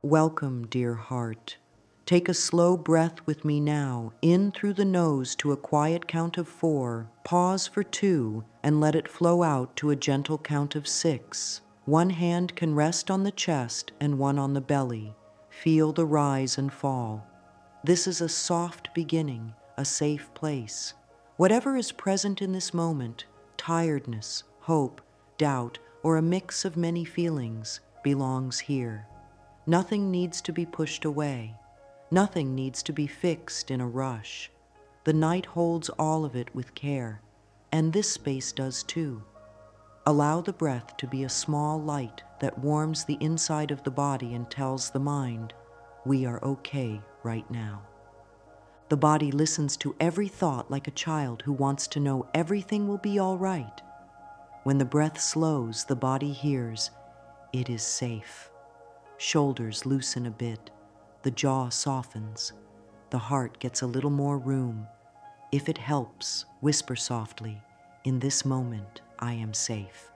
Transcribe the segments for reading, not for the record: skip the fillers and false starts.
Welcome, dear heart. Take a slow breath with me now, in through the nose to a quiet count of 4, pause for 2, and let it flow out to a gentle count of 6. One hand can rest on the chest and one on the belly. Feel the rise and fall. This is a soft beginning, a safe place. Whatever is present in this moment, tiredness, hope, doubt, or a mix of many feelings, belongs here. Nothing needs to be pushed away. Nothing needs to be fixed in a rush. The night holds all of it with care, and this space does too. Allow the breath to be a small light that warms the inside of the body and tells the mind, we are okay right now. The body listens to every thought like a child who wants to know everything will be all right. When the breath slows, the body hears, it is safe. Shoulders loosen a bit, the jaw softens, the heart gets a little more room. If it helps, whisper softly, in this moment, I am safe.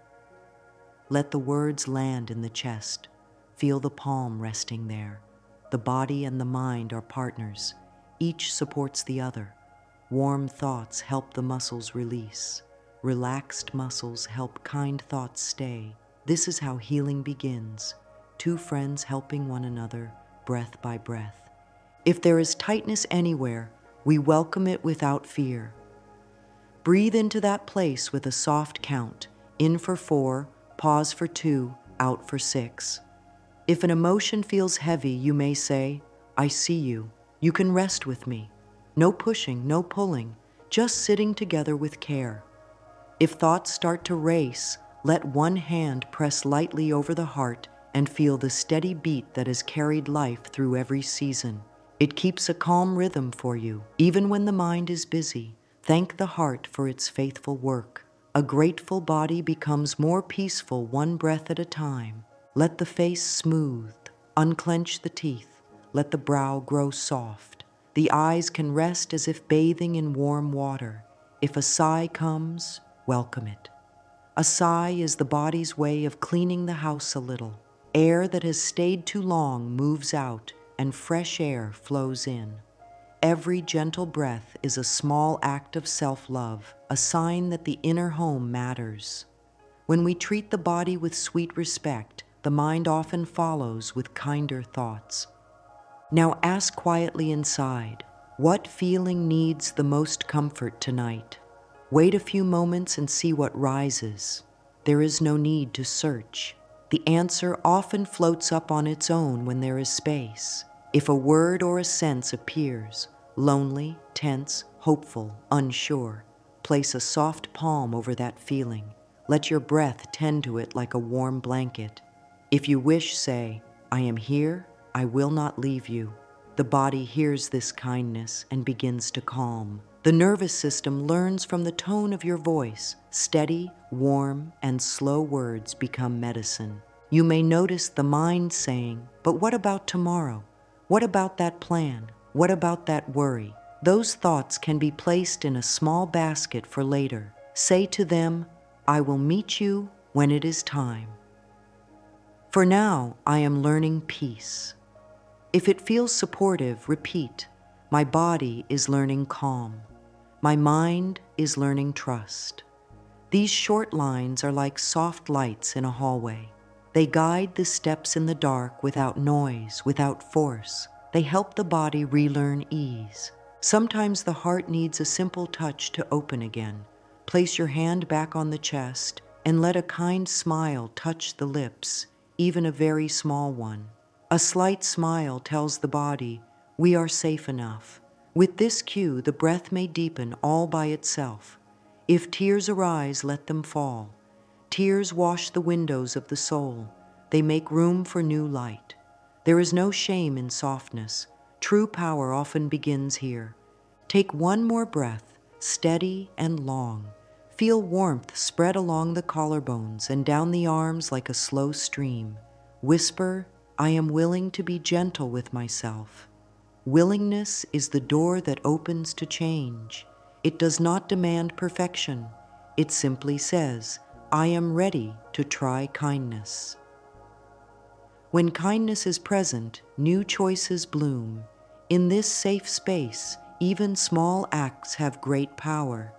Let the words land in the chest. Feel the palm resting there. The body and the mind are partners. Each supports the other. Warm thoughts help the muscles release. Relaxed muscles help kind thoughts stay. This is how healing begins. Two friends helping one another, breath by breath. If there is tightness anywhere, we welcome it without fear. Breathe into that place with a soft count. In for 4, pause for 2, out for 6. If an emotion feels heavy, you may say, I see you. You can rest with me. No pushing, no pulling, just sitting together with care. If thoughts start to race, let one hand press lightly over the heart and feel the steady beat that has carried life through every season. It keeps a calm rhythm for you, even when the mind is busy. Thank the heart for its faithful work. A grateful body becomes more peaceful one breath at a time. Let the face smooth, unclench the teeth, let the brow grow soft. The eyes can rest as if bathing in warm water. If a sigh comes, welcome it. A sigh is the body's way of cleaning the house a little. Air that has stayed too long moves out and fresh air flows in. Every gentle breath is a small act of self-love, a sign that the inner home matters. When we treat the body with sweet respect, the mind often follows with kinder thoughts. Now ask quietly inside, what feeling needs the most comfort tonight? Wait a few moments and see what rises. There is no need to search. The answer often floats up on its own when there is space. If a word or a sense appears, lonely, tense, hopeful, unsure, place a soft palm over that feeling. Let your breath tend to it like a warm blanket. If you wish, say, I am here, I will not leave you. The body hears this kindness and begins to calm. The nervous system learns from the tone of your voice. Steady, warm, and slow words become medicine. You may notice the mind saying, but what about tomorrow? What about that plan? What about that worry? Those thoughts can be placed in a small basket for later. Say to them, I will meet you when it is time. For now, I am learning peace. If it feels supportive, repeat, my body is learning calm. My mind is learning trust. These short lines are like soft lights in a hallway. They guide the steps in the dark without noise, without force. They help the body relearn ease. Sometimes the heart needs a simple touch to open again. Place your hand back on the chest and let a kind smile touch the lips, even a very small one. A slight smile tells the body, we are safe enough. With this cue, the breath may deepen all by itself. If tears arise, let them fall. Tears wash the windows of the soul. They make room for new light. There is no shame in softness. True power often begins here. Take one more breath, steady and long. Feel warmth spread along the collarbones and down the arms like a slow stream. Whisper, I am willing to be gentle with myself. Willingness is the door that opens to change. It does not demand perfection. It simply says, I am ready to try kindness. When kindness is present, new choices bloom. In this safe space, even small acts have great power.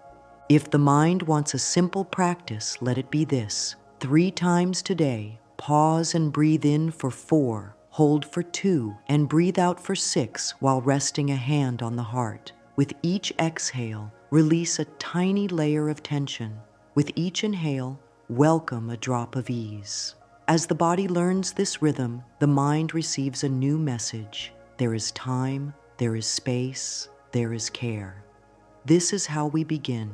If the mind wants a simple practice, let it be this. 3 times today, pause and breathe in for 4, hold for 2, and breathe out for 6 while resting a hand on the heart. With each exhale, release a tiny layer of tension. With each inhale, welcome a drop of ease. As the body learns this rhythm, the mind receives a new message. There is time, there is space, there is care. This is how we begin.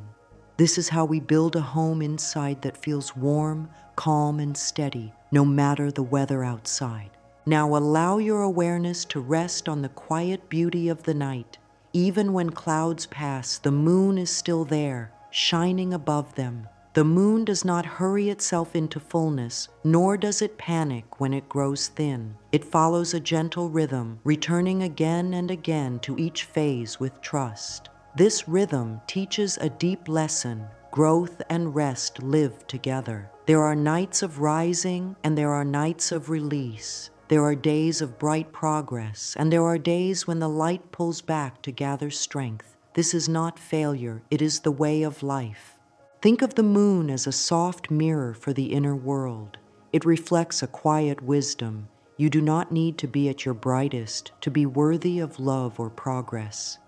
This is how we build a home inside that feels warm, calm, and steady, no matter the weather outside. Now allow your awareness to rest on the quiet beauty of the night. Even when clouds pass, the moon is still there, shining above them. The moon does not hurry itself into fullness, nor does it panic when it grows thin. It follows a gentle rhythm, returning again and again to each phase with trust. This rhythm teaches a deep lesson. Growth and rest live together. There are nights of rising and there are nights of release. There are days of bright progress and there are days when the light pulls back to gather strength. This is not failure, it is the way of life. Think of the moon as a soft mirror for the inner world. It reflects a quiet wisdom. You do not need to be at your brightest to be worthy of love or progress.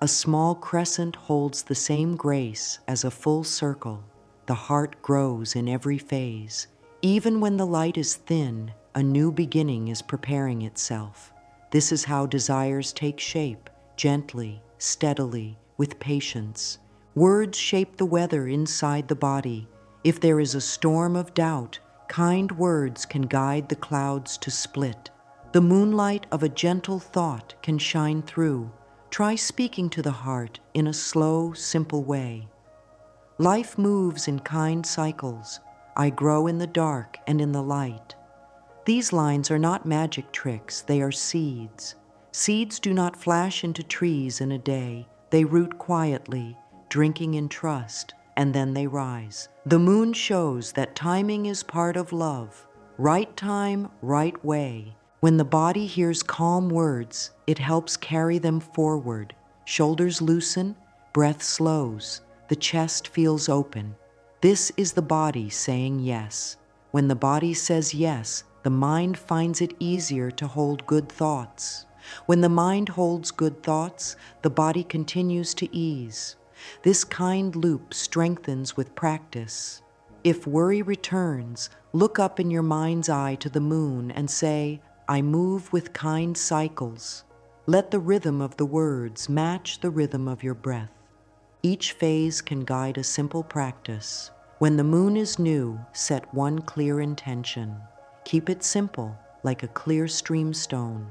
A small crescent holds the same grace as a full circle. The heart grows in every phase. Even when the light is thin, a new beginning is preparing itself. This is how desires take shape, gently, steadily, with patience. Words shape the weather inside the body. If there is a storm of doubt, kind words can guide the clouds to split. The moonlight of a gentle thought can shine through. Try speaking to the heart in a slow, simple way. Life moves in kind cycles. I grow in the dark and in the light. These lines are not magic tricks, they are seeds. Seeds do not flash into trees in a day. They root quietly, drinking in trust, and then they rise. The moon shows that timing is part of love. Right time, right way. When the body hears calm words, it helps carry them forward. Shoulders loosen, breath slows, the chest feels open. This is the body saying yes. When the body says yes, the mind finds it easier to hold good thoughts. When the mind holds good thoughts, the body continues to ease. This kind loop strengthens with practice. If worry returns, look up in your mind's eye to the moon and say, I move with kind cycles. Let the rhythm of the words match the rhythm of your breath. Each phase can guide a simple practice. When the moon is new, set one clear intention. Keep it simple, like a clear stream stone.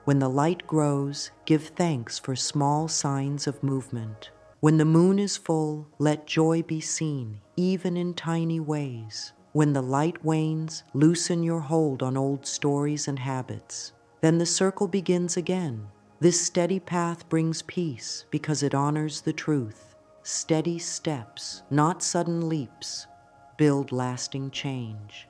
When the light grows, give thanks for small signs of movement. When the moon is full, let joy be seen, even in tiny ways. When the light wanes, loosen your hold on old stories and habits. Then the circle begins again. This steady path brings peace because it honors the truth. Steady steps, not sudden leaps, build lasting change.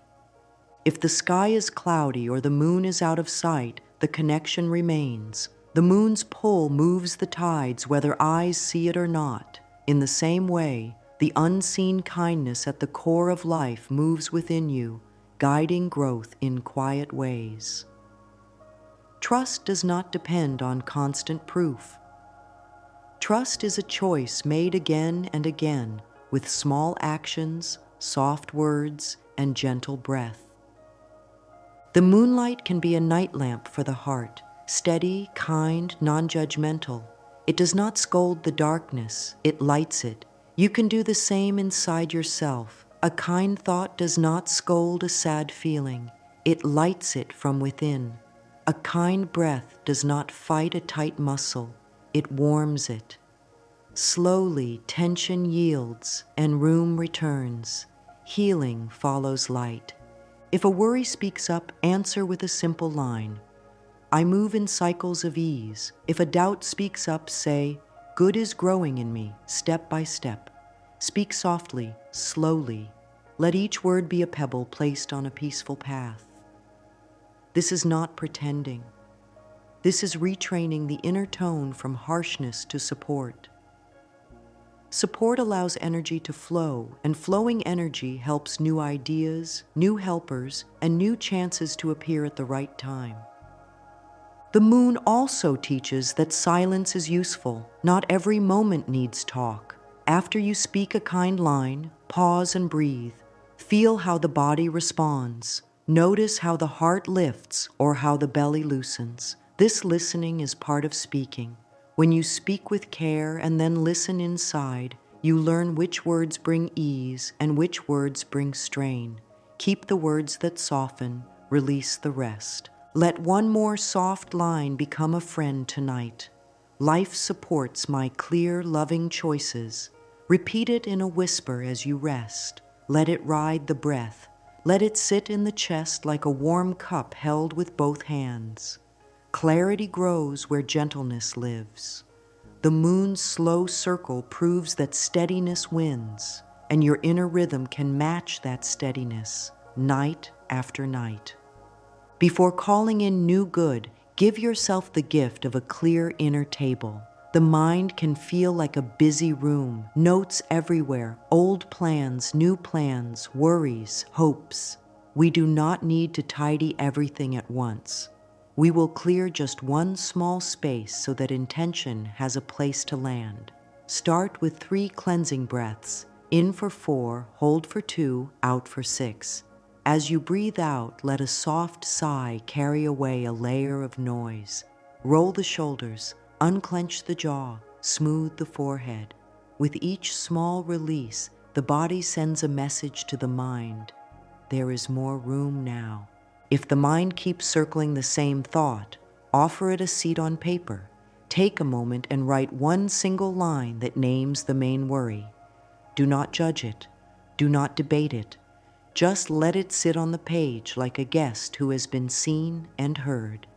If the sky is cloudy or the moon is out of sight, the connection remains. The moon's pull moves the tides whether eyes see it or not. In the same way, the unseen kindness at the core of life moves within you, guiding growth in quiet ways. Trust does not depend on constant proof. Trust is a choice made again and again with small actions, soft words, and gentle breath. The moonlight can be a night lamp for the heart, steady, kind, non-judgmental. It does not scold the darkness, it lights it. You can do the same inside yourself. A kind thought does not scold a sad feeling, it lights it from within. A kind breath does not fight a tight muscle, it warms it. Slowly, tension yields and room returns. Healing follows light. If a worry speaks up, answer with a simple line. I move in cycles of ease. If a doubt speaks up, say, good is growing in me, step by step. Speak softly, slowly. Let each word be a pebble placed on a peaceful path. This is not pretending. This is retraining the inner tone from harshness to support. Support allows energy to flow, and flowing energy helps new ideas, new helpers, and new chances to appear at the right time. The moon also teaches that silence is useful. Not every moment needs talk. After you speak a kind line, pause and breathe. Feel how the body responds. Notice how the heart lifts or how the belly loosens. This listening is part of speaking. When you speak with care and then listen inside, you learn which words bring ease and which words bring strain. Keep the words that soften, release the rest. Let one more soft line become a friend tonight. Life supports my clear, loving choices. Repeat it in a whisper as you rest. Let it ride the breath. Let it sit in the chest like a warm cup held with both hands. Clarity grows where gentleness lives. The moon's slow circle proves that steadiness wins, and your inner rhythm can match that steadiness, night after night. Before calling in new good, give yourself the gift of a clear inner table. The mind can feel like a busy room, notes everywhere, old plans, new plans, worries, hopes. We do not need to tidy everything at once. We will clear just one small space so that intention has a place to land. Start with 3 cleansing breaths, in for 4, hold for 2, out for 6. As you breathe out, let a soft sigh carry away a layer of noise. Roll the shoulders, unclench the jaw, smooth the forehead. With each small release, the body sends a message to the mind. There is more room now. If the mind keeps circling the same thought, offer it a seat on paper. Take a moment and write one single line that names the main worry. Do not judge it. Do not debate it. Just let it sit on the page like a guest who has been seen and heard.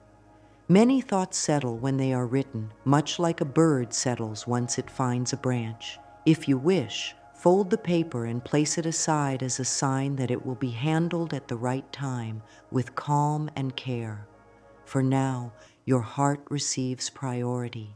Many thoughts settle when they are written, much like a bird settles once it finds a branch. If you wish, fold the paper and place it aside as a sign that it will be handled at the right time with calm and care. For now, your heart receives priority.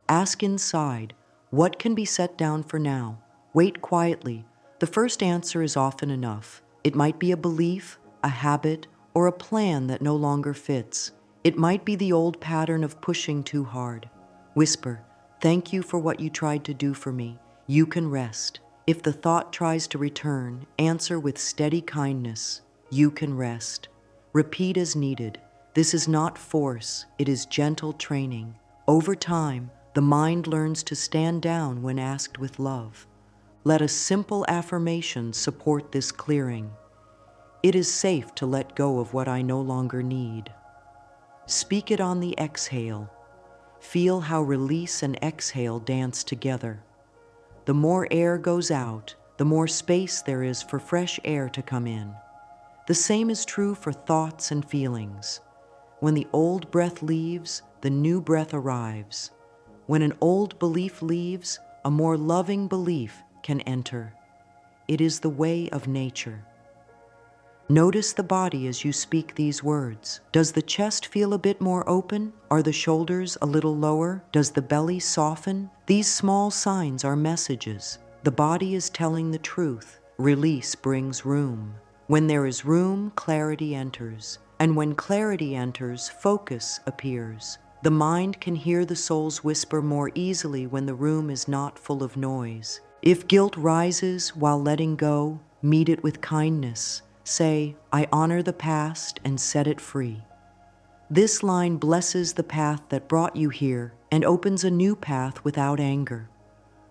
Ask inside, what can be set down for now? Wait quietly. The first answer is often enough. It might be a belief, a habit, or a plan that no longer fits. It might be the old pattern of pushing too hard. Whisper, thank you for what you tried to do for me. You can rest. If the thought tries to return, answer with steady kindness. You can rest. Repeat as needed. This is not force, it is gentle training. Over time, the mind learns to stand down when asked with love. Let a simple affirmation support this clearing. It is safe to let go of what I no longer need. Speak it on the exhale. Feel how release and exhale dance together. The more air goes out, the more space there is for fresh air to come in. The same is true for thoughts and feelings. When the old breath leaves, the new breath arrives. When an old belief leaves, a more loving belief can enter. It is the way of nature. Notice the body as you speak these words. Does the chest feel a bit more open? Are the shoulders a little lower? Does the belly soften? These small signs are messages. The body is telling the truth. Release brings room. When there is room, clarity enters. And when clarity enters, focus appears. The mind can hear the soul's whisper more easily when the room is not full of noise. If guilt rises while letting go, meet it with kindness. Say, I honor the past and set it free. This line blesses the path that brought you here and opens a new path without anger.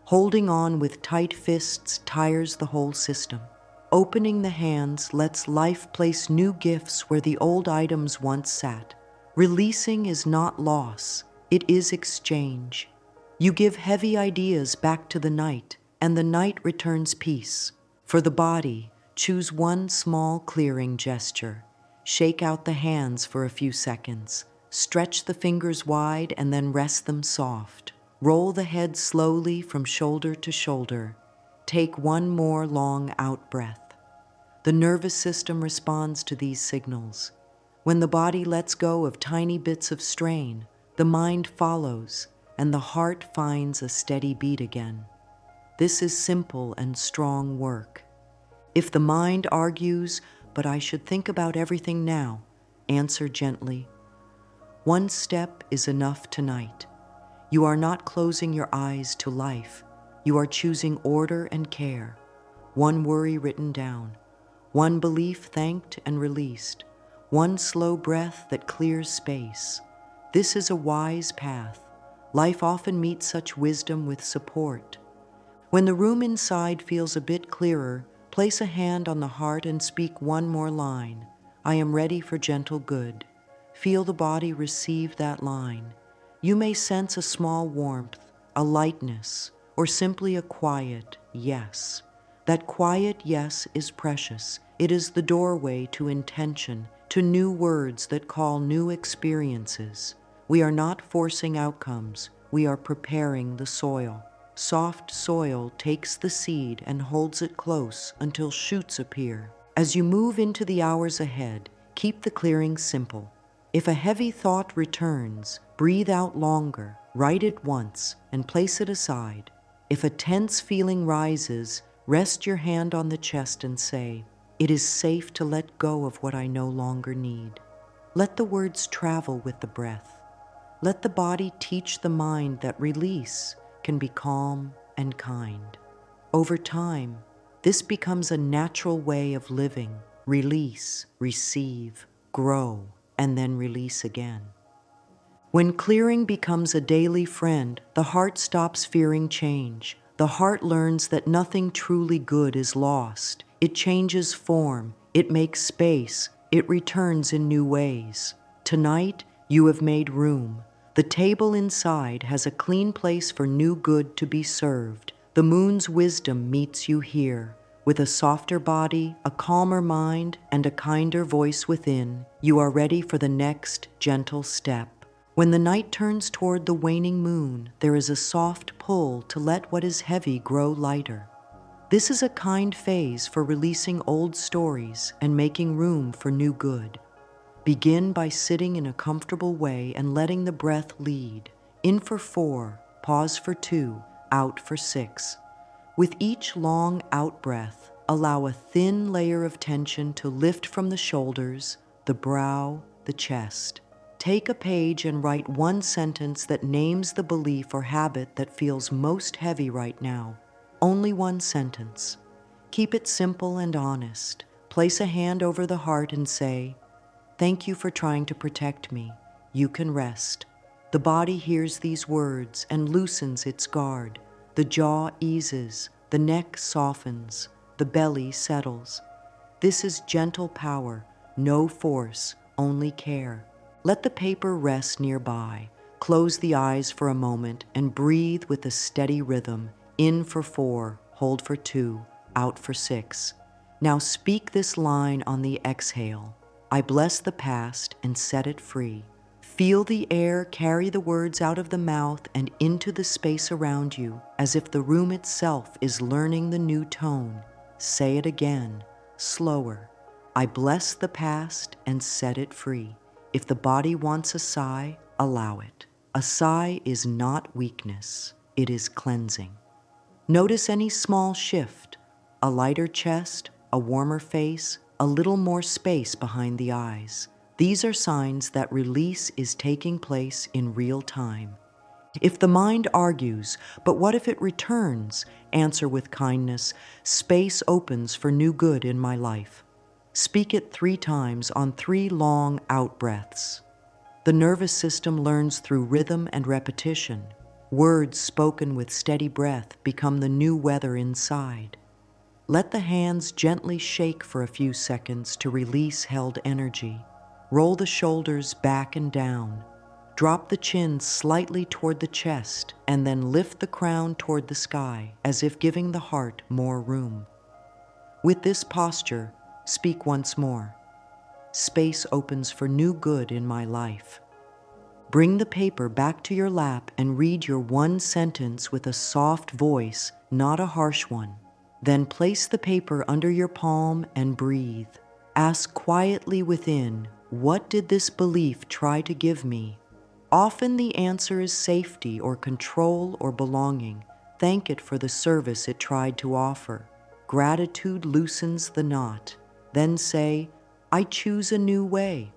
Holding on with tight fists tires the whole system. Opening the hands lets life place new gifts where the old items once sat. Releasing is not loss, it is exchange. You give heavy ideas back to the night, and the night returns peace. For the body, choose one small clearing gesture. Shake out the hands for a few seconds. Stretch the fingers wide and then rest them soft. Roll the head slowly from shoulder to shoulder. Take one more long out breath. The nervous system responds to these signals. When the body lets go of tiny bits of strain, the mind follows, and the heart finds a steady beat again. This is simple and strong work. If the mind argues, "But I should think about everything now," answer gently, "One step is enough tonight. You are not closing your eyes to life. You are choosing order and care. One worry written down, one belief thanked and released, one slow breath that clears space. This is a wise path. Life often meets such wisdom with support. When the room inside feels a bit clearer, place a hand on the heart and speak one more line. I am ready for gentle good. Feel the body receive that line. You may sense a small warmth, a lightness, or simply a quiet yes. That quiet yes is precious. It is the doorway to intention, to new words that call new experiences. We are not forcing outcomes. We are preparing the soil. Soft soil takes the seed and holds it close until shoots appear. As you move into the hours ahead, keep the clearing simple. If a heavy thought returns, breathe out longer, write it once, and place it aside. If a tense feeling rises, rest your hand on the chest and say, "It is safe to let go of what I no longer need." Let the words travel with the breath. Let the body teach the mind that release can be calm and kind. Over time, this becomes a natural way of living. Release, receive, grow, and then release again. When clearing becomes a daily friend, the heart stops fearing change. The heart learns that nothing truly good is lost. It changes form, it makes space, it returns in new ways. Tonight, you have made room. The table inside has a clean place for new good to be served. The moon's wisdom meets you here. With a softer body, a calmer mind, and a kinder voice within, you are ready for the next gentle step. When the night turns toward the waning moon, there is a soft pull to let what is heavy grow lighter. This is a kind phase for releasing old stories and making room for new good. Begin by sitting in a comfortable way and letting the breath lead. In for 4, pause for 2, out for 6. With each long out breath, allow a thin layer of tension to lift from the shoulders, the brow, the chest. Take a page and write one sentence that names the belief or habit that feels most heavy right now. Only one sentence. Keep it simple and honest. Place a hand over the heart and say, "Thank you for trying to protect me. You can rest." The body hears these words and loosens its guard. The jaw eases, the neck softens, the belly settles. This is gentle power, no force, only care. Let the paper rest nearby. Close the eyes for a moment and breathe with a steady rhythm. In for 4, hold for 2, out for 6. Now speak this line on the exhale. I bless the past and set it free. Feel the air carry the words out of the mouth and into the space around you, as if the room itself is learning the new tone. Say it again, slower. I bless the past and set it free. If the body wants a sigh, allow it. A sigh is not weakness, it is cleansing. Notice any small shift, a lighter chest, a warmer face, a little more space behind the eyes. These are signs that release is taking place in real time. If the mind argues, "But what if it returns?" answer with kindness, "Space opens for new good in my life." Speak it 3 times on 3 long out breaths. The nervous system learns through rhythm and repetition. Words spoken with steady breath become the new weather inside. Let the hands gently shake for a few seconds to release held energy. Roll the shoulders back and down. Drop the chin slightly toward the chest and then lift the crown toward the sky as if giving the heart more room. With this posture, speak once more. Space opens for new good in my life. Bring the paper back to your lap and read your one sentence with a soft voice, not a harsh one. Then place the paper under your palm and breathe. Ask quietly within, What did this belief try to give me? Often the answer is safety or control or belonging. Thank it for the service it tried to offer. Gratitude loosens the knot. Then say, I choose a new way.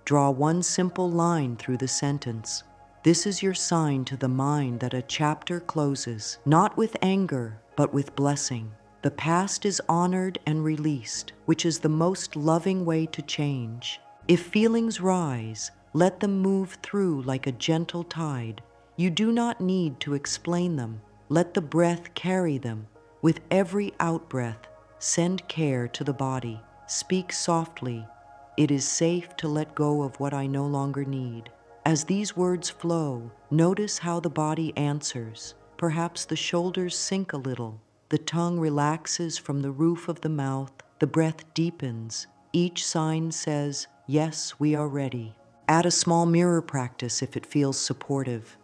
Draw one simple line through the sentence. This is your sign to the mind that a chapter closes, not with anger, but with blessing. The past is honored and released, which is the most loving way to change. If feelings rise, let them move through like a gentle tide. You do not need to explain them. Let the breath carry them. With every out-breath, send care to the body. Speak softly. It is safe to let go of what I no longer need. As these words flow, notice how the body answers. Perhaps the shoulders sink a little. The tongue relaxes from the roof of the mouth. The breath deepens. Each sign says, yes, we are ready. Add a small mirror practice if it feels supportive.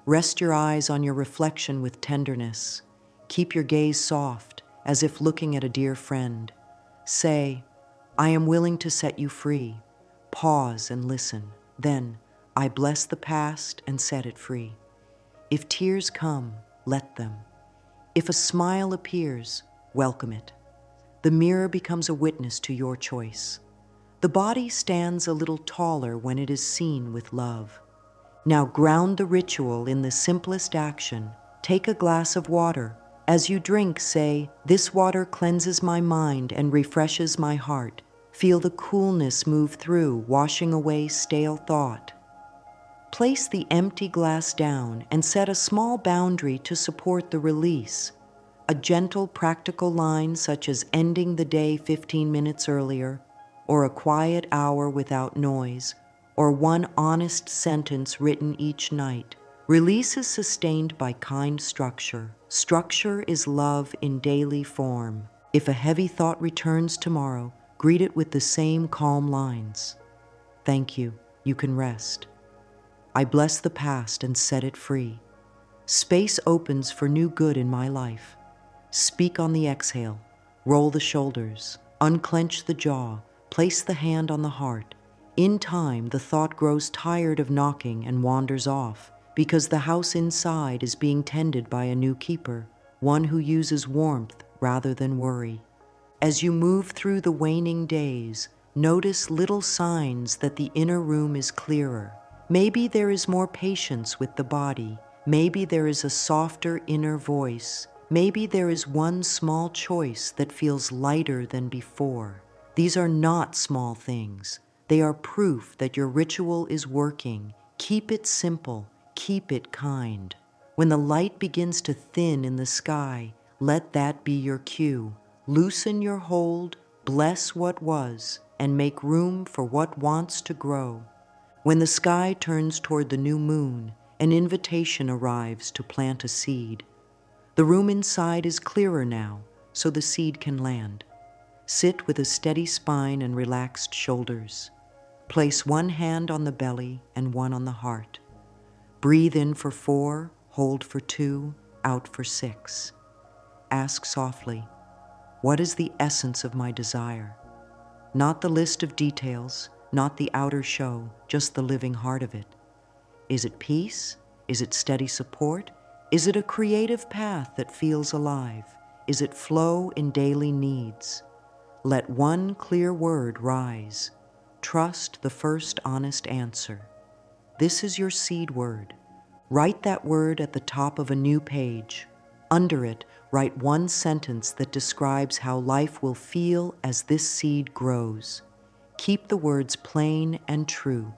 Rest your eyes on your reflection with tenderness. Keep your gaze soft, as if looking at a dear friend. Say, I am willing to set you free. Pause and listen. Then, I bless the past and set it free. If tears come, let them. If a smile appears, welcome it. The mirror becomes a witness to your choice. The body stands a little taller when it is seen with love. Now ground the ritual in the simplest action. Take a glass of water. As you drink, say, this water cleanses my mind and refreshes my heart. Feel the coolness move through, washing away stale thought. Place the empty glass down and set a small boundary to support the release. A gentle, practical line such as ending the day 15 minutes earlier, or a quiet hour without noise, or one honest sentence written each night. Release is sustained by kind structure. Structure is love in daily form. If a heavy thought returns tomorrow, greet it with the same calm lines. Thank you, you can rest. I bless the past and set it free. Space opens for new good in my life. Speak on the exhale. Roll the shoulders. Unclench the jaw. Place the hand on the heart. In time, the thought grows tired of knocking and wanders off, because the house inside is being tended by a new keeper, one who uses warmth rather than worry. As you move through the waning days, notice little signs that the inner room is clearer. Maybe there is more patience with the body. Maybe there is a softer inner voice. Maybe there is one small choice that feels lighter than before. These are not small things. They are proof that your ritual is working. Keep it simple. Keep it kind. When the light begins to thin in the sky, let that be your cue. Loosen your hold, bless what was, and make room for what wants to grow. When the sky turns toward the new moon, an invitation arrives to plant a seed. The room inside is clearer now, so the seed can land. Sit with a steady spine and relaxed shoulders. Place one hand on the belly and one on the heart. Breathe in for 4, hold for 2, out for 6. Ask softly, what is the essence of my desire? Not the list of details, not the outer show, just the living heart of it. Is it peace? Is it steady support? Is it a creative path that feels alive? Is it flow in daily needs? Let one clear word rise. Trust the first honest answer. This is your seed word. Write that word at the top of a new page. Under it, write one sentence that describes how life will feel as this seed grows. Keep the words plain and true.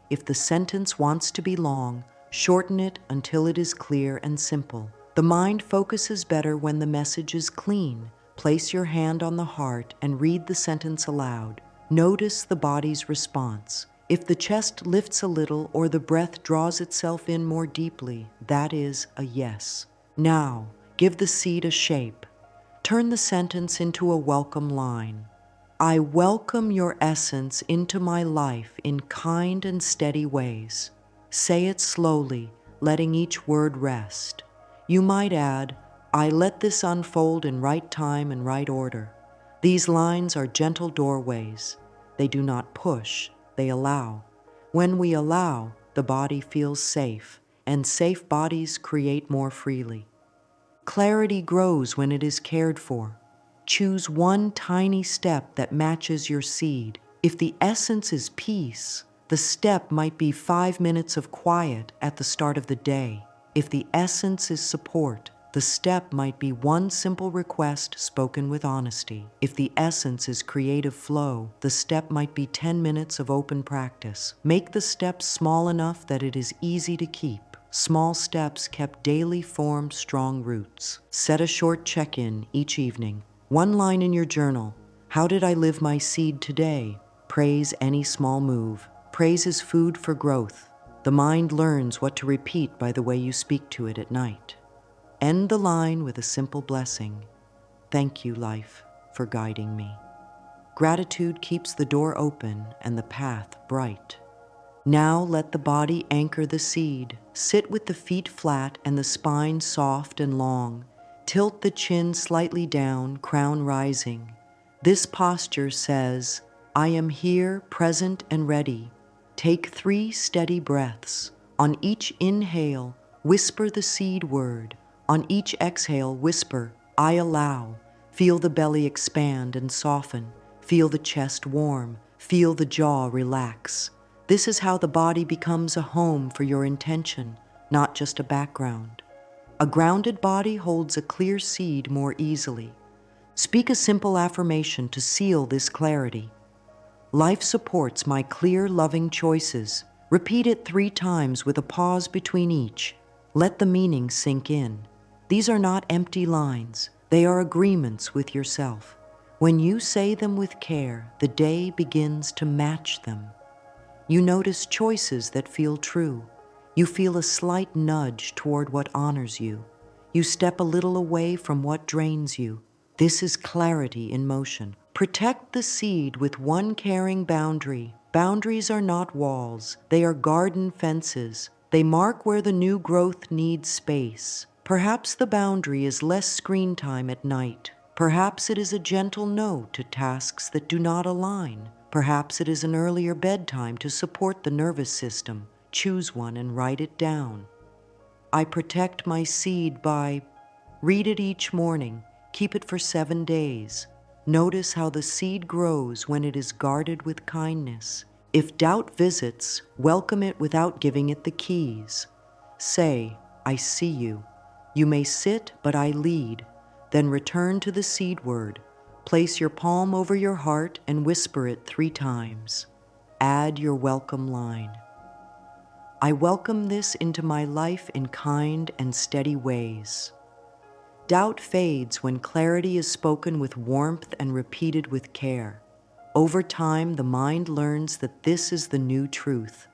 If the sentence wants to be long, shorten it until it is clear and simple. The mind focuses better when the message is clean. Place your hand on the heart and read the sentence aloud. Notice the body's response. If the chest lifts a little or the breath draws itself in more deeply, that is a yes. Now, give the seed a shape. Turn the sentence into a welcome line. I welcome your essence into my life in kind and steady ways. Say it slowly, letting each word rest. You might add, I let this unfold in right time and right order. These lines are gentle doorways. They do not push, they allow. When we allow, the body feels safe, and safe bodies create more freely. Clarity grows when it is cared for. Choose one tiny step that matches your seed. If the essence is peace, the step might be 5 minutes of quiet at the start of the day. If the essence is support, the step might be one simple request spoken with honesty. If the essence is creative flow, the step might be 10 minutes of open practice. Make the step small enough that it is easy to keep. Small steps kept daily form strong roots. Set a short check-in each evening. One line in your journal. How did I live my seed today? Praise any small move. Praise is food for growth. The mind learns what to repeat by the way you speak to it at night. End the line with a simple blessing. Thank you, life, for guiding me. Gratitude keeps the door open and the path bright. Now let the body anchor the seed. Sit with the feet flat and the spine soft and long. Tilt the chin slightly down, crown rising. This posture says, I am here, present and ready. Take 3 steady breaths. On each inhale, whisper the seed word. On each exhale, whisper, I allow. Feel the belly expand and soften. Feel the chest warm. Feel the jaw relax. This is how the body becomes a home for your intention, not just a background. A grounded body holds a clear seed more easily. Speak a simple affirmation to seal this clarity. Life supports my clear, loving choices. Repeat it 3 times with a pause between each. Let the meaning sink in. These are not empty lines. They are agreements with yourself. When you say them with care, the day begins to match them. You notice choices that feel true. You feel a slight nudge toward what honors you. You step a little away from what drains you. This is clarity in motion. Protect the seed with one caring boundary. Boundaries are not walls. They are garden fences. They mark where the new growth needs space. Perhaps the boundary is less screen time at night. Perhaps it is a gentle no to tasks that do not align. Perhaps it is an earlier bedtime to support the nervous system. Choose one and write it down. I protect my seed by, read it each morning, keep it for 7 days. Notice how the seed grows when it is guarded with kindness. If doubt visits, welcome it without giving it the keys. Say, I see you. You may sit, but I lead. Then return to the seed word. Place your palm over your heart and whisper it 3 times. Add your welcome line. I welcome this into my life in kind and steady ways. Doubt fades when clarity is spoken with warmth and repeated with care. Over time, the mind learns that this is the new truth.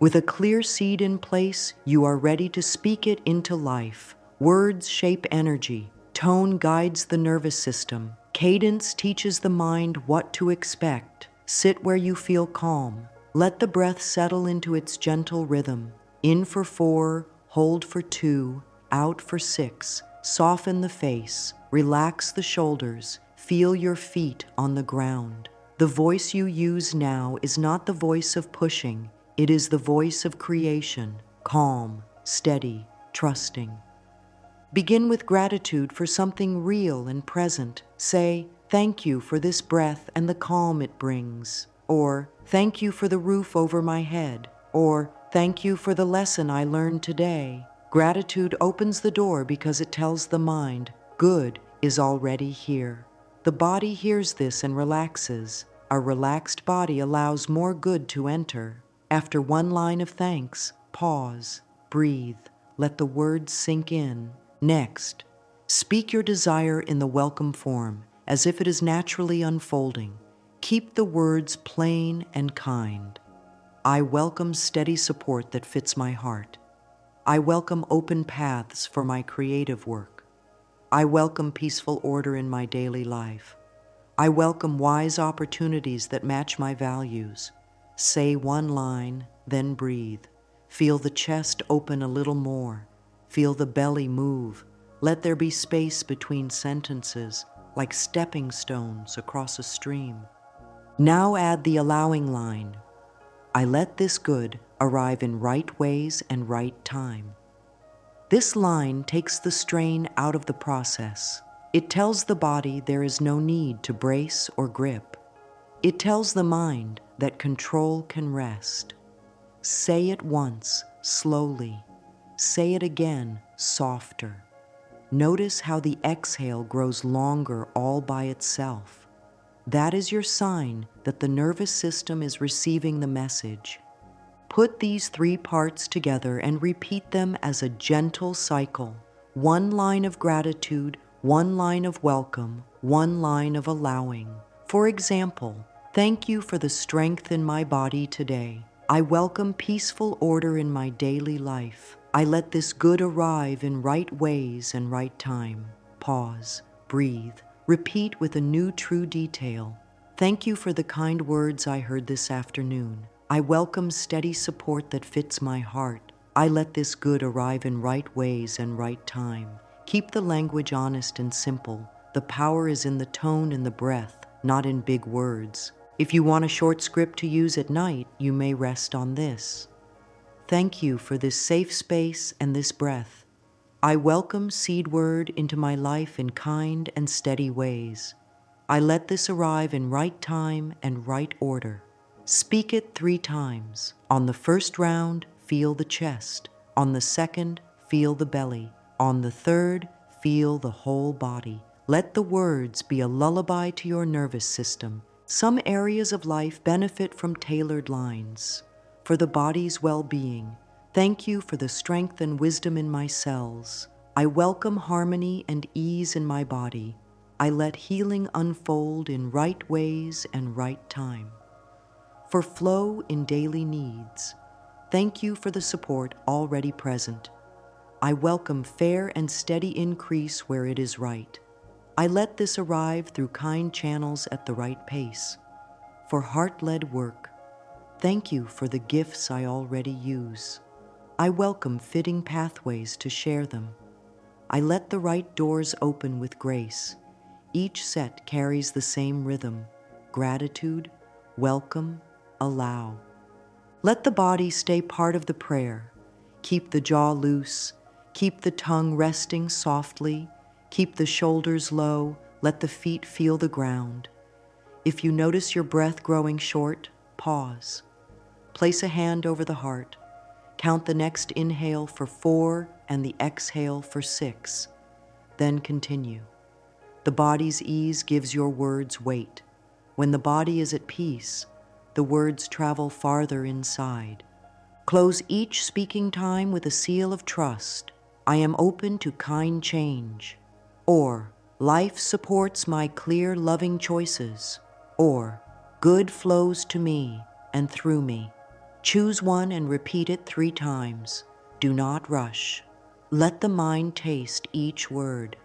With a clear seed in place, you are ready to speak it into life. Words shape energy. Tone guides the nervous system. Cadence teaches the mind what to expect. Sit where you feel calm. Let the breath settle into its gentle rhythm. In for 4, hold for 2, out for 6. Soften the face. Relax the shoulders. Feel your feet on the ground. The voice you use now is not the voice of pushing. It is the voice of creation, calm, steady, trusting. Begin with gratitude for something real and present. Say, thank you for this breath and the calm it brings. Or, thank you for the roof over my head. Or, thank you for the lesson I learned today. Gratitude opens the door because it tells the mind, good is already here. The body hears this and relaxes. A relaxed body allows more good to enter. After one line of thanks, pause, breathe, let the words sink in. Next, speak your desire in the welcome form, as if it is naturally unfolding. Keep the words plain and kind. I welcome steady support that fits my heart. I welcome open paths for my creative work. I welcome peaceful order in my daily life. I welcome wise opportunities that match my values. Say one line, then breathe. Feel the chest open a little more. Feel the belly move. Let there be space between sentences, like stepping stones across a stream. Now add the allowing line. I let this good arrive in right ways and right time. This line takes the strain out of the process. It tells the body there is no need to brace or grip. It tells the mind that control can rest. Say it once, slowly. Say it again, softer. Notice how the exhale grows longer all by itself. That is your sign that the nervous system is receiving the message. Put these three parts together and repeat them as a gentle cycle. One line of gratitude, one line of welcome, one line of allowing. For example, thank you for the strength in my body today. I welcome peaceful order in my daily life. I let this good arrive in right ways and right time. Pause, breathe, repeat with a new true detail. Thank you for the kind words I heard this afternoon. I welcome steady support that fits my heart. I let this good arrive in right ways and right time. Keep the language honest and simple. The power is in the tone and the breath, not in big words. If you want a short script to use at night, you may rest on this. Thank you for this safe space and this breath. I welcome seed word into my life in kind and steady ways. I let this arrive in right time and right order. Speak it 3 times. On the first round, feel the chest. On the second, feel the belly. On the third, feel the whole body. Let the words be a lullaby to your nervous system. Some areas of life benefit from tailored lines. For the body's well-being, thank you for the strength and wisdom in my cells. I welcome harmony and ease in my body. I let healing unfold in right ways and right time. For flow in daily needs, thank you for the support already present. I welcome fair and steady increase where it is right. I let this arrive through kind channels at the right pace. For heart-led work, thank you for the gifts I already use. I welcome fitting pathways to share them. I let the right doors open with grace. Each set carries the same rhythm: gratitude, welcome, allow. Let the body stay part of the prayer. Keep the jaw loose, keep the tongue resting softly, keep the shoulders low, let the feet feel the ground. If you notice your breath growing short, pause. Place a hand over the heart. Count the next inhale for 4 and the exhale for 6. Then continue. The body's ease gives your words weight. When the body is at peace, the words travel farther inside. Close each speaking time with a seal of trust. I am open to kind change. Or, life supports my clear, loving choices. Or, good flows to me and through me. Choose one and repeat it 3 times. Do not rush. Let the mind taste each word.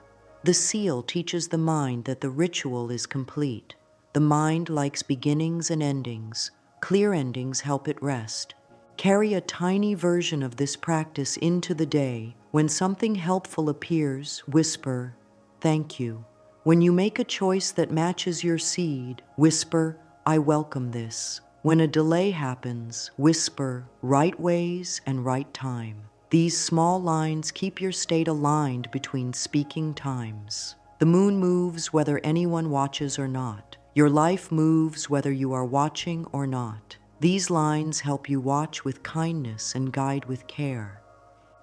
The seal teaches the mind that the ritual is complete. The mind likes beginnings and endings. Clear endings help it rest. Carry a tiny version of this practice into the day. When something helpful appears, whisper, "Thank you." When you make a choice that matches your seed, whisper, "I welcome this." When a delay happens, whisper, "Right ways and right time." These small lines keep your state aligned between speaking times. The moon moves whether anyone watches or not. Your life moves whether you are watching or not. These lines help you watch with kindness and guide with care.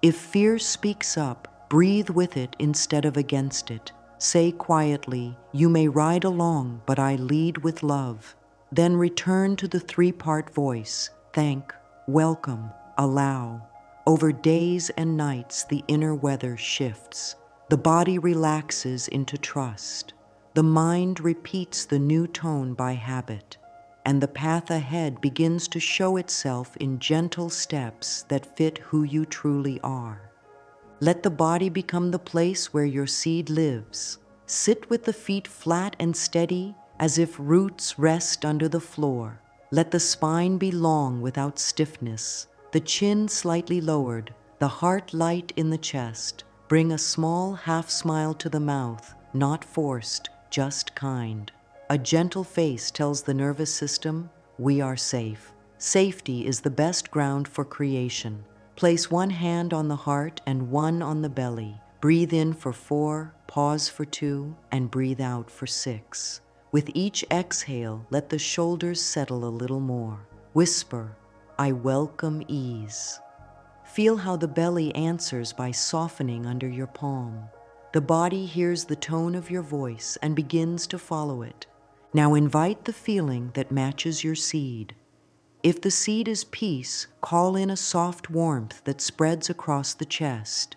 If fear speaks up, breathe with it instead of against it. Say quietly, "You may ride along, but I lead with love." Then return to the 3-part voice: thank, welcome, allow. Over days and nights, the inner weather shifts. The body relaxes into trust. The mind repeats the new tone by habit. And the path ahead begins to show itself in gentle steps that fit who you truly are. Let the body become the place where your seed lives. Sit with the feet flat and steady, as if roots rest under the floor. Let the spine be long without stiffness, the chin slightly lowered, the heart light in the chest. Bring a small half-smile to the mouth, not forced, just kind. A gentle face tells the nervous system, "We are safe." Safety is the best ground for creation. Place one hand on the heart and one on the belly. Breathe in for 4, pause for 2, and breathe out for 6. With each exhale, let the shoulders settle a little more. Whisper, I welcome ease. Feel how the belly answers by softening under your palm. The body hears the tone of your voice and begins to follow it. Now invite the feeling that matches your seed. If the seed is peace, call in a soft warmth that spreads across the chest.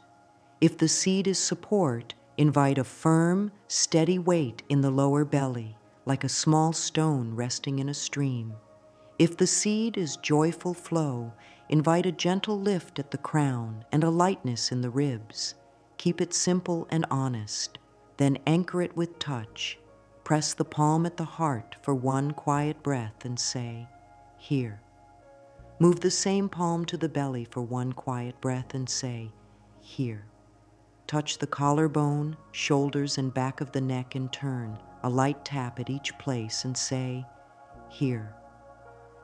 If the seed is support, invite a firm, steady weight in the lower belly, like a small stone resting in a stream. If the seed is joyful flow, invite a gentle lift at the crown and a lightness in the ribs. Keep it simple and honest, then anchor it with touch. Press the palm at the heart for one quiet breath and say, here. Move the same palm to the belly for one quiet breath and say, here. Touch the collarbone, shoulders, and back of the neck in turn, a light tap at each place and say, here.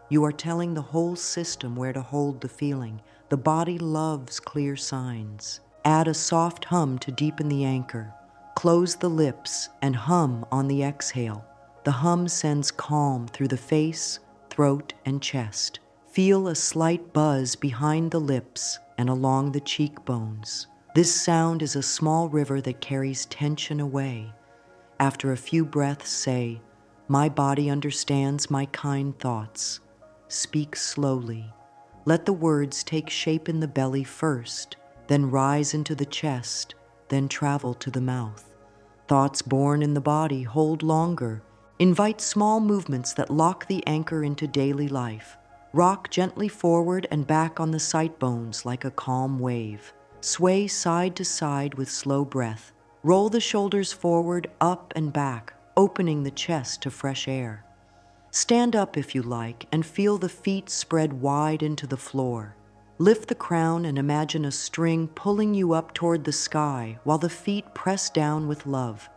You are telling the whole system where to hold the feeling. The body loves clear signs. Add a soft hum to deepen the anchor. Close the lips and hum on the exhale. The hum sends calm through the face, throat, and chest. Feel a slight buzz behind the lips and along the cheekbones. This sound is a small river that carries tension away. After a few breaths, say, my body understands my kind thoughts. Speak slowly. Let the words take shape in the belly first, then rise into the chest, then travel to the mouth. Thoughts born in the body hold longer. Invite small movements that lock the anchor into daily life. Rock gently forward and back on the sight bones like a calm wave. Sway side to side with slow breath. Roll the shoulders forward, up and back, opening the chest to fresh air. Stand up if you like and feel the feet spread wide into the floor. Lift the crown and imagine a string pulling you up toward the sky while the feet press down with love.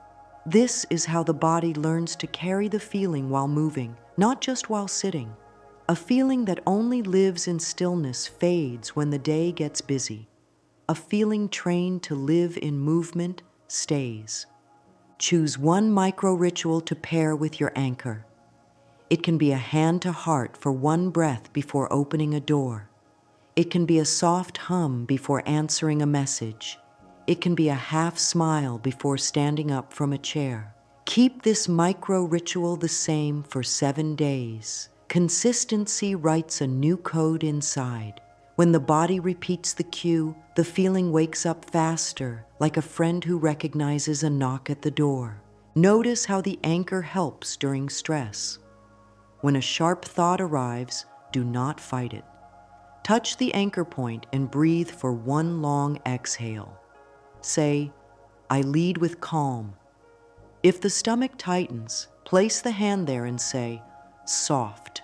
This is how the body learns to carry the feeling while moving, not just while sitting. A feeling that only lives in stillness fades when the day gets busy. A feeling trained to live in movement stays. Choose one micro-ritual to pair with your anchor. It can be a hand to heart for one breath before opening a door. It can be a soft hum before answering a message. It can be a half smile before standing up from a chair. Keep this micro-ritual the same for 7 days. Consistency writes a new code inside. When the body repeats the cue, the feeling wakes up faster, like a friend who recognizes a knock at the door. Notice how the anchor helps during stress. When a sharp thought arrives, do not fight it. Touch the anchor point and breathe for one long exhale. Say, I lead with calm. If the stomach tightens, place the hand there and say, soft.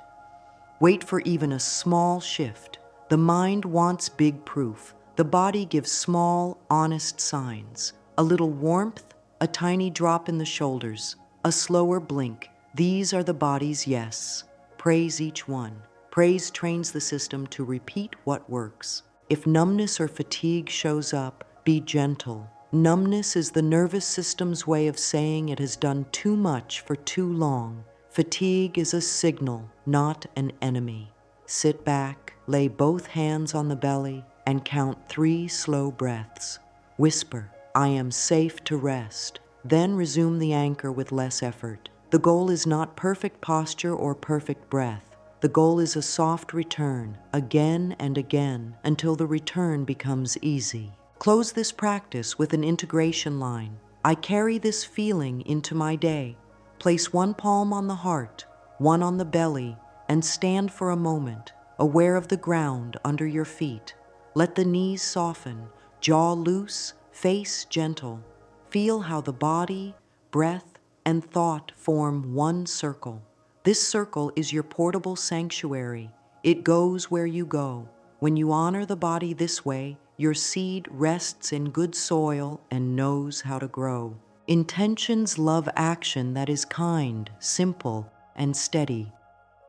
Wait for even a small shift. The mind wants big proof. The body gives small, honest signs. A little warmth, a tiny drop in the shoulders, a slower blink. These are the body's yes. Praise each one. Praise trains the system to repeat what works. If numbness or fatigue shows up, be gentle. Numbness is the nervous system's way of saying it has done too much for too long. Fatigue is a signal, not an enemy. Sit back, lay both hands on the belly, and count 3 slow breaths. Whisper, I am safe to rest. Then resume the anchor with less effort. The goal is not perfect posture or perfect breath. The goal is a soft return, again and again, until the return becomes easy. Close this practice with an integration line. I carry this feeling into my day. Place one palm on the heart, one on the belly, and stand for a moment, aware of the ground under your feet. Let the knees soften, jaw loose, face gentle. Feel how the body, breath, and thought form one circle. This circle is your portable sanctuary. It goes where you go. When you honor the body this way, your seed rests in good soil and knows how to grow. Intentions love action that is kind, simple, and steady.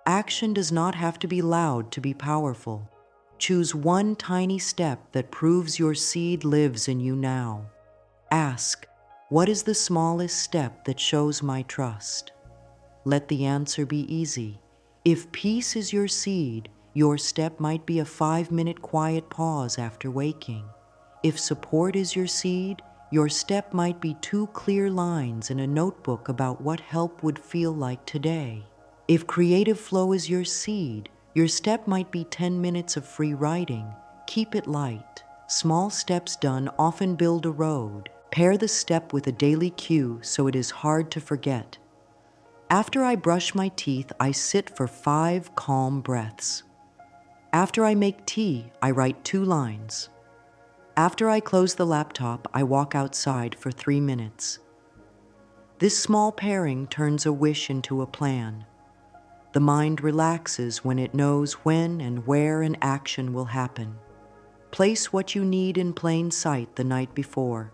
Action does not have to be loud to be powerful. Choose one tiny step that proves your seed lives in you now. Ask, what is the smallest step that shows my trust? Let the answer be easy. If peace is your seed, your step might be a 5-minute quiet pause after waking. If support is your seed, your step might be 2 clear lines in a notebook about what help would feel like today. If creative flow is your seed, your step might be 10 minutes of free writing. Keep it light. Small steps done often build a road. Pair the step with a daily cue so it is hard to forget. After I brush my teeth, I sit for 5 calm breaths. After I make tea, I write 2 lines. After I close the laptop, I walk outside for 3 minutes. This small pairing turns a wish into a plan. The mind relaxes when it knows when and where an action will happen. Place what you need in plain sight the night before.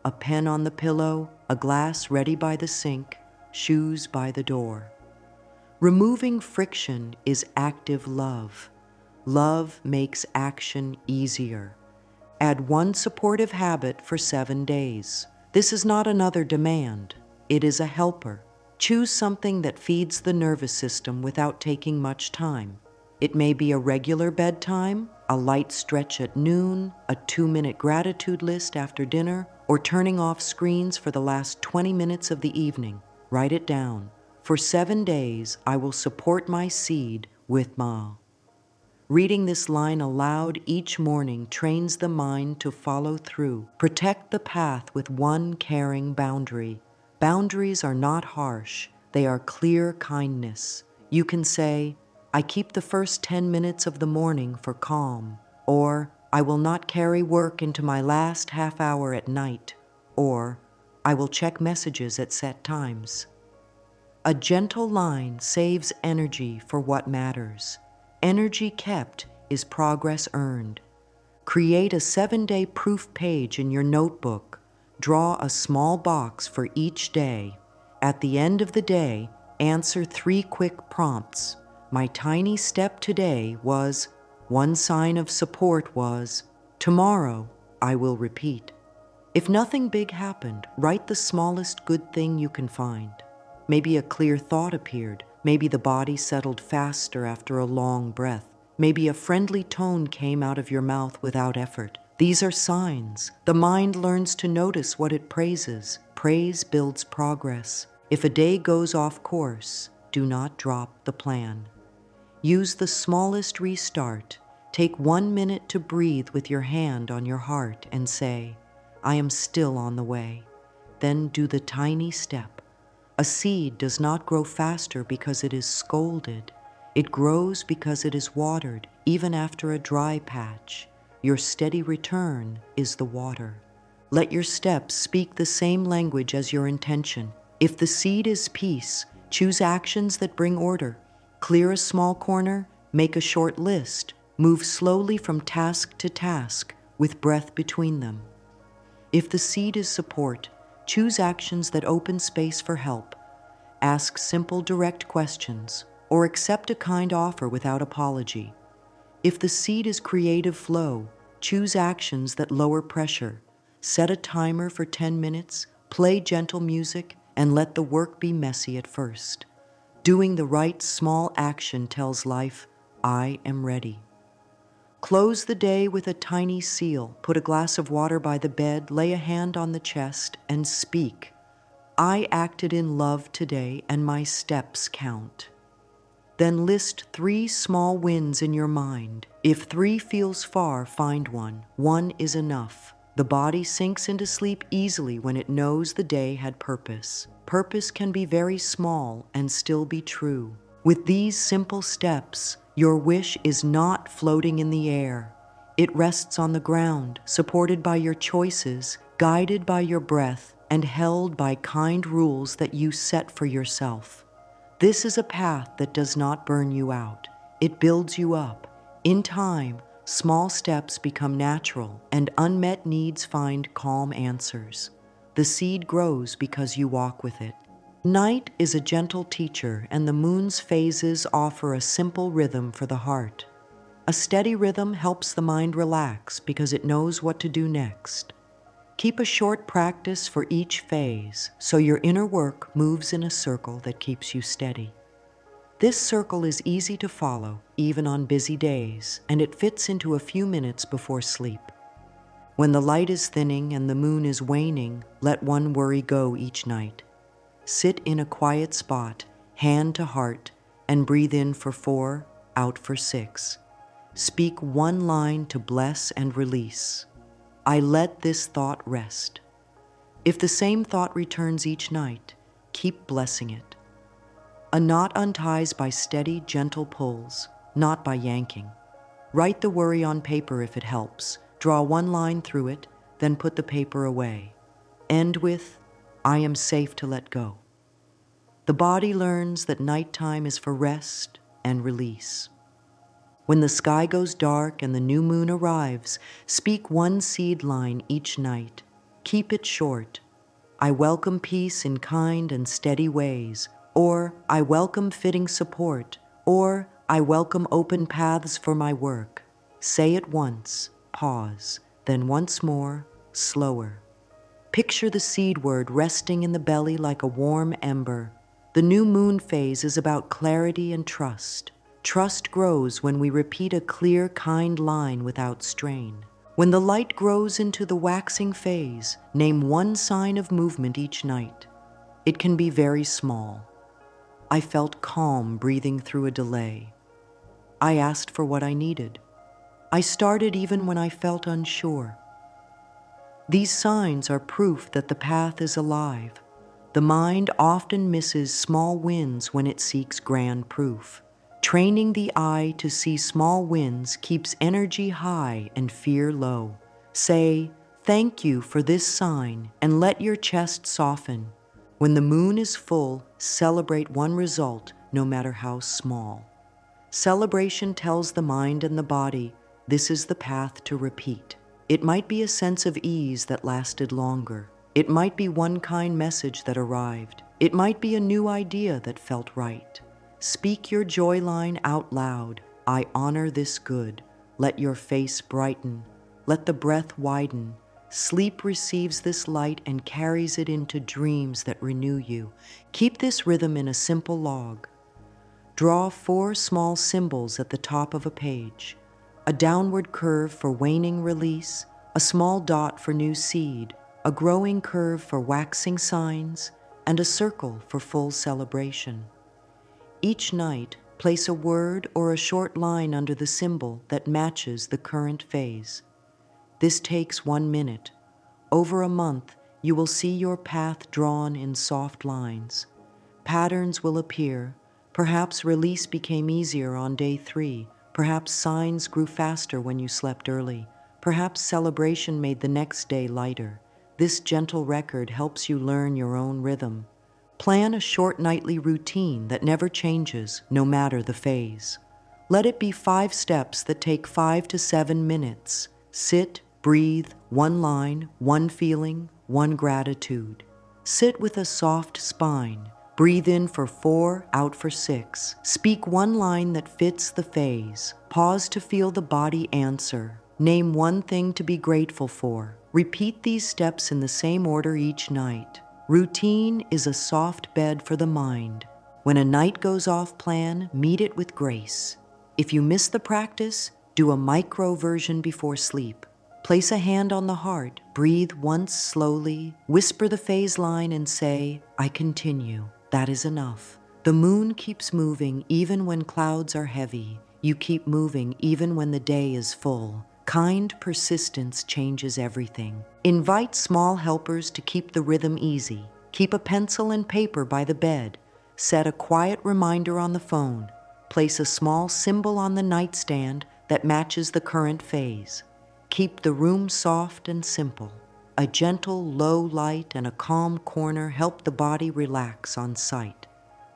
A pen on the pillow, a glass ready by the sink, shoes by the door. Removing friction is active love. Love makes action easier. Add 1 supportive habit for 7 days. This is not another demand. It is a helper. Choose something that feeds the nervous system without taking much time. It may be a regular bedtime, a light stretch at noon, a 2-minute gratitude list after dinner, or turning off screens for the last 20 minutes of the evening. Write it down. For 7 days, I will support my seed with Ma. Reading this line aloud each morning trains the mind to follow through. Protect the path with 1 caring boundary. Boundaries are not harsh. They are clear kindness. You can say, I keep the first 10 minutes of the morning for calm, or I will not carry work into my last half hour at night, or I will check messages at set times. A gentle line saves energy for what matters. Energy kept is progress earned. Create a 7-day proof page in your notebook. Draw a small box for each day. At the end of the day, answer 3 quick prompts. My tiny step today was, 1 sign of support was, tomorrow I will repeat. If nothing big happened, write the smallest good thing you can find. Maybe a clear thought appeared. Maybe the body settled faster after a long breath. Maybe a friendly tone came out of your mouth without effort. These are signs. The mind learns to notice what it praises. Praise builds progress. If a day goes off course, do not drop the plan. Use the smallest restart. Take 1 minute to breathe with your hand on your heart and say, I am still on the way. Then do the tiny step. A seed does not grow faster because it is scolded. It grows because it is watered, even after a dry patch. Your steady return is the water. Let your steps speak the same language as your intention. If the seed is peace, choose actions that bring order. Clear a small corner, make a short list, move slowly from task to task with breath between them. If the seed is support, choose actions that open space for help. Ask simple, direct questions, or accept a kind offer without apology. If the seed is creative flow, choose actions that lower pressure. Set a timer for 10 minutes, play gentle music, and let the work be messy at first. Doing the right small action tells life, I am ready. Close the day with a tiny seal, put a glass of water by the bed, lay a hand on the chest, and speak. I acted in love today, and my steps count. Then list 3 small wins in your mind. If 3 feels far, find 1. 1 is enough. The body sinks into sleep easily when it knows the day had purpose. Purpose can be very small and still be true. With these simple steps, your wish is not floating in the air. It rests on the ground, supported by your choices, guided by your breath, and held by kind rules that you set for yourself. This is a path that does not burn you out. It builds you up. In time, small steps become natural, and unmet needs find calm answers. The seed grows because you walk with it. Night is a gentle teacher, and the moon's phases offer a simple rhythm for the heart. A steady rhythm helps the mind relax because it knows what to do next. Keep a short practice for each phase so your inner work moves in a circle that keeps you steady. This circle is easy to follow, even on busy days, and it fits into a few minutes before sleep. When the light is thinning and the moon is waning, let one worry go each night. Sit in a quiet spot, hand to heart, and breathe in for 4, out for 6. Speak one line to bless and release. I let this thought rest. If the same thought returns each night, keep blessing it. A knot unties by steady, gentle pulls, not by yanking. Write the worry on paper if it helps. Draw one line through it, then put the paper away. End with, I am safe to let go. The body learns that nighttime is for rest and release. When the sky goes dark and the new moon arrives, speak one seed line each night. Keep it short. I welcome peace in kind and steady ways, or I welcome fitting support, or I welcome open paths for my work. Say it once, pause, then once more, slower. Picture the seed word resting in the belly like a warm ember. The new moon phase is about clarity and trust. Trust grows when we repeat a clear, kind line without strain. When the light grows into the waxing phase, name one sign of movement each night. It can be very small. I felt calm breathing through a delay. I asked for what I needed. I started even when I felt unsure. These signs are proof that the path is alive. The mind often misses small wins when it seeks grand proof. Training the eye to see small wins keeps energy high and fear low. Say, thank you for this sign, and let your chest soften. When the moon is full, celebrate one result, no matter how small. Celebration tells the mind and the body, this is the path to repeat. It might be a sense of ease that lasted longer. It might be one kind message that arrived. It might be a new idea that felt right. Speak your joy line out loud. I honor this good. Let your face brighten. Let the breath widen. Sleep receives this light and carries it into dreams that renew you. Keep this rhythm in a simple log. Draw 4 small symbols at the top of a page. A downward curve for waning release, a small dot for new seed, a growing curve for waxing signs, and a circle for full celebration. Each night, place a word or a short line under the symbol that matches the current phase. This takes 1 minute. Over a month, you will see your path drawn in soft lines. Patterns will appear. Perhaps release became easier on day 3. Perhaps signs grew faster when you slept early. Perhaps celebration made the next day lighter. This gentle record helps you learn your own rhythm. Plan a short nightly routine that never changes, no matter the phase. Let it be 5 steps that take 5 to 7 minutes. Sit, breathe, one line, one feeling, one gratitude. Sit with a soft spine. Breathe in for 4, out for 6. Speak one line that fits the phase. Pause to feel the body answer. Name one thing to be grateful for. Repeat these steps in the same order each night. Routine is a soft bed for the mind. When a night goes off plan, meet it with grace. If you miss the practice, do a micro version before sleep. Place a hand on the heart, breathe once slowly, whisper the phase line and say, I continue. That is enough. The moon keeps moving even when clouds are heavy. You keep moving even when the day is full. Kind persistence changes everything. Invite small helpers to keep the rhythm easy. Keep a pencil and paper by the bed. Set a quiet reminder on the phone. Place a small symbol on the nightstand that matches the current phase. Keep the room soft and simple. A gentle, low light and a calm corner help the body relax on sight.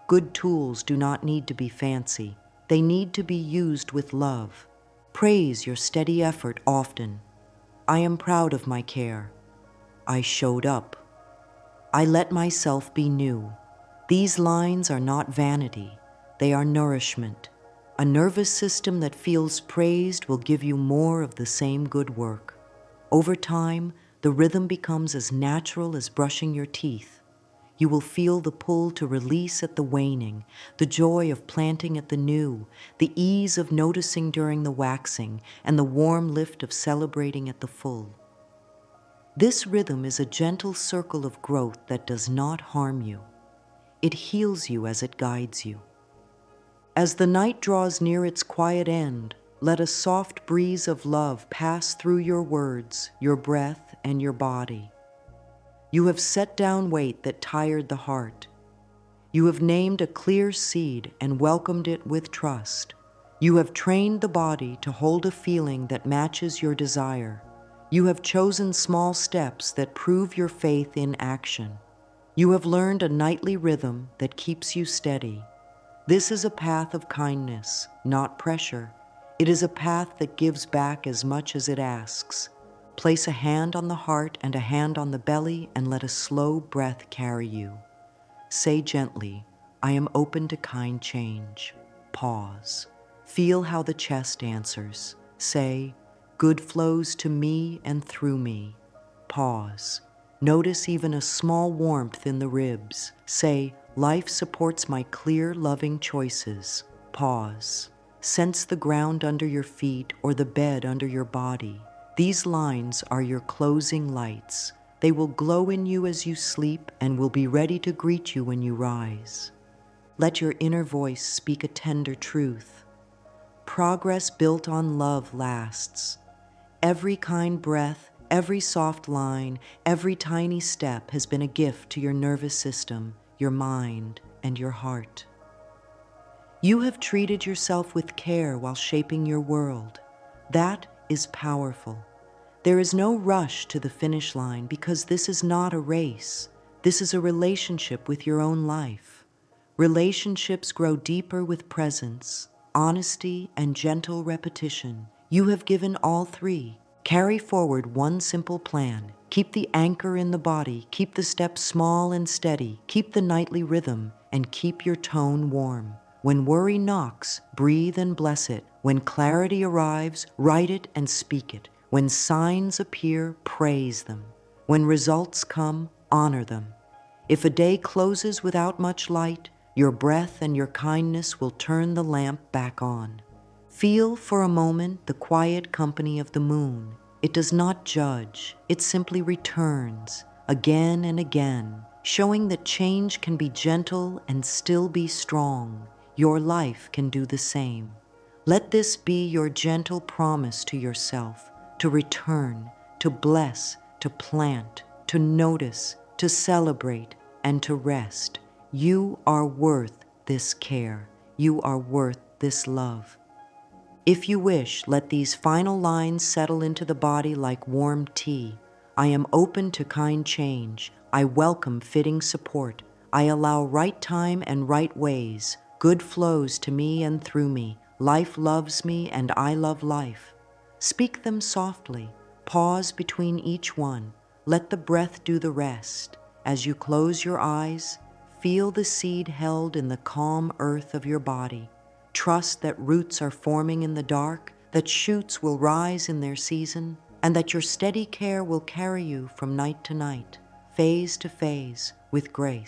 Good tools do not need to be fancy. They need to be used with love. Praise your steady effort often. I am proud of my care. I showed up. I let myself be new. These lines are not vanity, they are nourishment. A nervous system that feels praised will give you more of the same good work. Over time, the rhythm becomes as natural as brushing your teeth. You will feel the pull to release at the waning, the joy of planting at the new, the ease of noticing during the waxing, and the warm lift of celebrating at the full. This rhythm is a gentle circle of growth that does not harm you. It heals you as it guides you. As the night draws near its quiet end, let a soft breeze of love pass through your words, your breath, and your body. You have set down weight that tired the heart. You have named a clear seed and welcomed it with trust. You have trained the body to hold a feeling that matches your desire. You have chosen small steps that prove your faith in action. You have learned a nightly rhythm that keeps you steady. This is a path of kindness, not pressure. It is a path that gives back as much as it asks. Place a hand on the heart and a hand on the belly and let a slow breath carry you. Say gently, I am open to kind change. Pause. Feel how the chest answers. Say, good flows to me and through me. Pause. Notice even a small warmth in the ribs. Say, life supports my clear, loving choices. Pause. Sense the ground under your feet or the bed under your body. These lines are your closing lights. They will glow in you as you sleep and will be ready to greet you when you rise. Let your inner voice speak a tender truth. Progress built on love lasts. Every kind breath, every soft line, every tiny step has been a gift to your nervous system, your mind, and your heart. You have treated yourself with care while shaping your world. That is powerful. There is no rush to the finish line because this is not a race. This is a relationship with your own life. Relationships grow deeper with presence, honesty, and gentle repetition. You have given all three. Carry forward one simple plan. Keep the anchor in the body, keep the steps small and steady, keep the nightly rhythm, and keep your tone warm. When worry knocks, breathe and bless it. When clarity arrives, write it and speak it. When signs appear, praise them. When results come, honor them. If a day closes without much light, your breath and your kindness will turn the lamp back on. Feel for a moment the quiet company of the moon. It does not judge, it simply returns again and again, showing that change can be gentle and still be strong. Your life can do the same. Let this be your gentle promise to yourself, to return, to bless, to plant, to notice, to celebrate, and to rest. You are worth this care. You are worth this love. If you wish, let these final lines settle into the body like warm tea. I am open to kind change. I welcome fitting support. I allow right time and right ways. Good flows to me and through me. Life loves me and I love life. Speak them softly. Pause between each one. Let the breath do the rest. As you close your eyes, feel the seed held in the calm earth of your body. Trust that roots are forming in the dark, that shoots will rise in their season, and that your steady care will carry you from night to night, phase to phase, with grace.